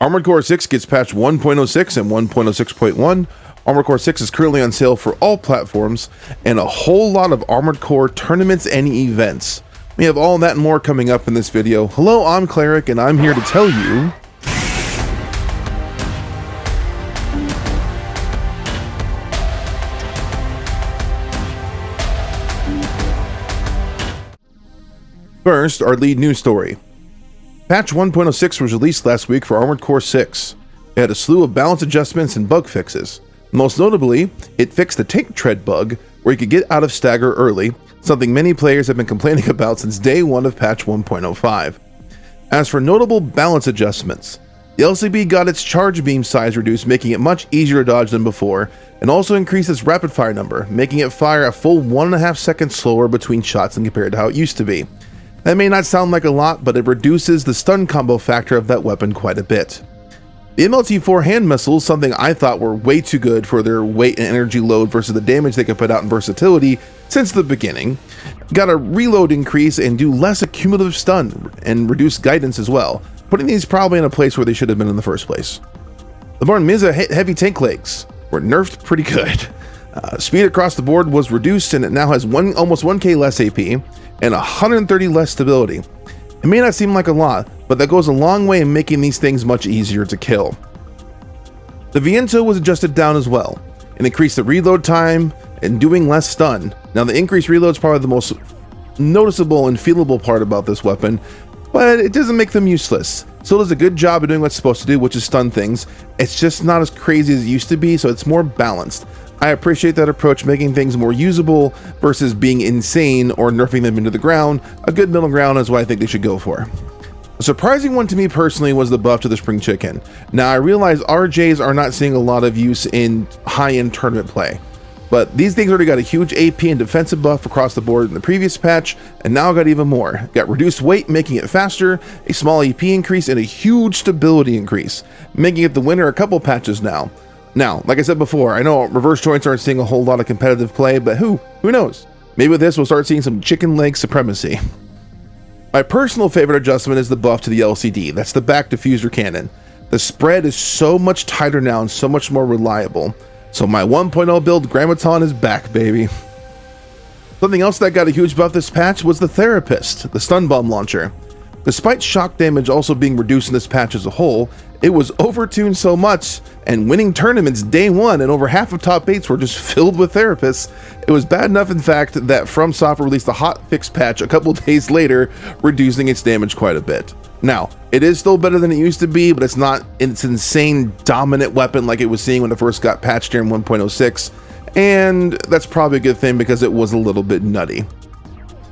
Armored Core 6 gets patch 1.06 and 1.06.1. Armored Core 6 is currently on sale for all platforms, and a whole lot of Armored Core tournaments and events. We have all that and more coming up in this video. Hello, I'm Cleric, and I'm here to tell you... First, our lead news story. Patch 1.06 was released last week for Armored Core 6. It had a slew of balance adjustments and bug fixes. Most notably, it fixed the tank tread bug, where you could get out of stagger early, something many players have been complaining about since day one of patch 1.05. As for notable balance adjustments, the LCB got its charge beam size reduced, making it much easier to dodge than before, and also increased its rapid fire number, making it fire a full 1.5 seconds slower between shots than compared to how it used to be. That may not sound like a lot, but it reduces the stun combo factor of that weapon quite a bit. The MLT-4 hand missiles, something I thought were way too good for their weight and energy load versus the damage they could put out in versatility since the beginning, got a reload increase and do less accumulative stun and reduce guidance as well, putting these probably in a place where they should have been in the first place. The Barn Miza heavy tank legs were nerfed pretty good. Speed across the board was reduced, and it now has almost 1k less AP and 130 less stability. It may not seem like a lot, but that goes a long way in making these things much easier to kill. The Viento was adjusted down as well, and increased the reload time and doing less stun. Now the increased reload is probably the most noticeable and feelable part about this weapon, but it doesn't make them useless. Still does a good job of doing what it's supposed to do, which is stun things. It's just not as crazy as it used to be, so it's more balanced. I appreciate that approach, making things more usable versus being insane or nerfing them into the ground. A good middle ground is what I think they should go for. A surprising one to me personally was the buff to the Spring Chicken. Now I realize RJs are not seeing a lot of use in high-end tournament play, but these things already got a huge AP and defensive buff across the board in the previous patch, and now got even more. Got reduced weight, making it faster, a small AP increase, and a huge stability increase, making it the winner a couple patches now. Now, like I said before, I know reverse joints aren't seeing a whole lot of competitive play, but who knows? Maybe with this we'll start seeing some chicken leg supremacy. My personal favorite adjustment is the buff to the LCD. That's the back diffuser cannon. The spread is so much tighter now and so much more reliable. So my 1.0 build Grammaton is back, baby. Something else that got a huge buff this patch was the Therapist, the stun bomb launcher. Despite shock damage also being reduced in this patch as a whole, it was overtuned so much, and winning tournaments day one, and over half of top 8s were just filled with therapists. It was bad enough, in fact, that FromSoft released a hotfix patch a couple days later, reducing its damage quite a bit. Now, it is still better than it used to be, but it's not its insane dominant weapon like it was seeing when it first got patched during 1.06, and that's probably a good thing because it was a little bit nutty.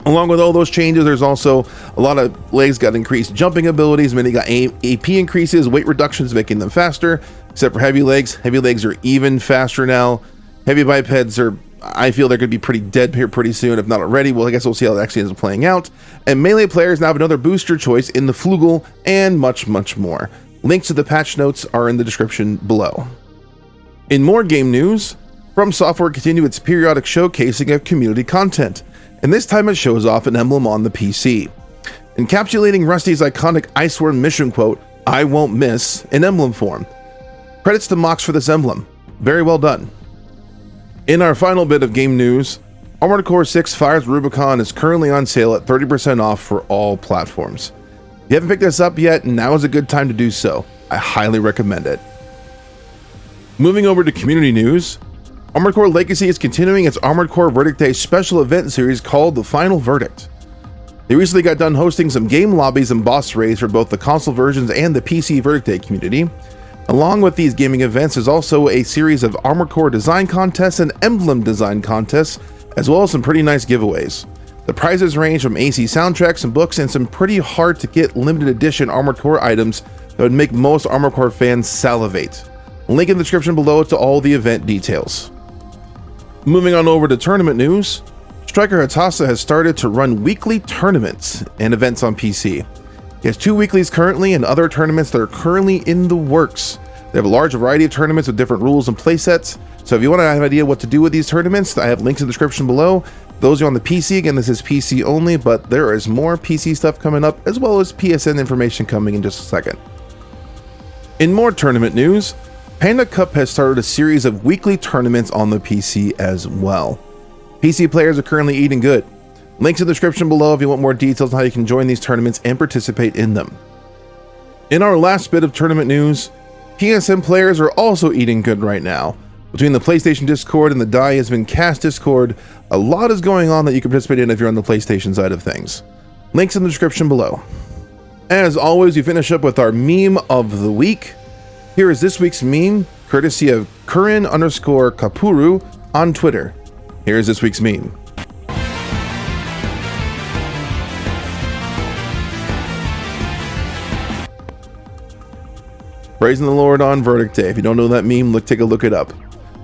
Along with all those changes, there's also a lot of legs got increased jumping abilities, many got AP increases, weight reductions making them faster, except for heavy legs. Heavy legs are even faster now. Heavy bipeds are, I feel they're going to be pretty dead here pretty soon, if not already. Well, I guess we'll see how that actually ends up playing out. And melee players now have another booster choice in the Flugel, and much more. Links to the patch notes are in the description below. In more game news, FromSoftware continued its periodic showcasing of community content, and this time it shows off an Emblem on the PC, encapsulating Rusty's iconic Iceworm mission quote, "I won't miss," in Emblem form. Credits to Mox for this Emblem. Very well done. In our final bit of game news, Armored Core 6 Fires Rubicon is currently on sale at 30% off for all platforms. If you haven't picked this up yet, now is a good time to do so. I highly recommend it. Moving over to community news, Armored Core Legacy is continuing its Armored Core Verdict Day special event series called The Final Verdict. They recently got done hosting some game lobbies and boss raids for both the console versions and the PC Verdict Day community. Along with these gaming events, there's also a series of Armored Core design contests and Emblem design contests, as well as some pretty nice giveaways. The prizes range from AC soundtracks and books and some pretty hard to get limited edition Armored Core items that would make most Armored Core fans salivate. Link in the description below to all the event details. Moving on over to tournament news, striker Hutassa has started to run weekly tournaments and events on PC. He has 2 weeklies currently and other tournaments that are currently in the works. They have a large variety of tournaments with different rules and playsets, so if you want to have an idea what to do with these tournaments, I have links in the description below. Those are on the PC, again this is PC only, but there is more PC stuff coming up as well as PSN information coming in just a second. In more tournament news, Panda Cup has started a series of weekly tournaments on the PC as well. PC players are currently eating good. Links in the description below if you want more details on how you can join these tournaments and participate in them. In our last bit of tournament news, PSN players are also eating good right now. Between the PlayStation Discord and the Die Has Been Cast Discord, a lot is going on that you can participate in if you're on the PlayStation side of things. Links in the description below. As always, we finish up with our meme of the week. Here is this week's meme, courtesy of Kurin_Kapuru on Twitter. Here is this week's meme. Praising the Lord on Verdict Day. If you don't know that meme, take a look it up.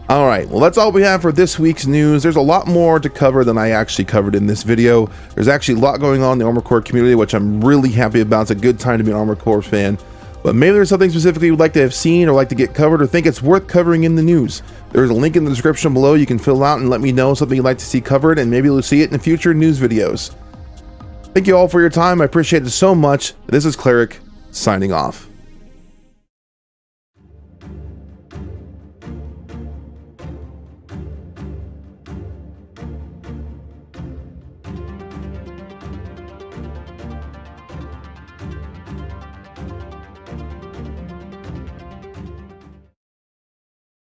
Alright, well that's all we have for this week's news. There's a lot more to cover than I actually covered in this video. There's actually a lot going on in the Armored Core community, which I'm really happy about. It's a good time to be an Armored Core fan. But maybe there's something specifically you'd like to have seen or like to get covered or think it's worth covering in the news. There's a link in the description below you can fill out and let me know something you'd like to see covered, and maybe you'll see it in future news videos. Thank you all for your time. I appreciate it so much. This is Cleric, signing off.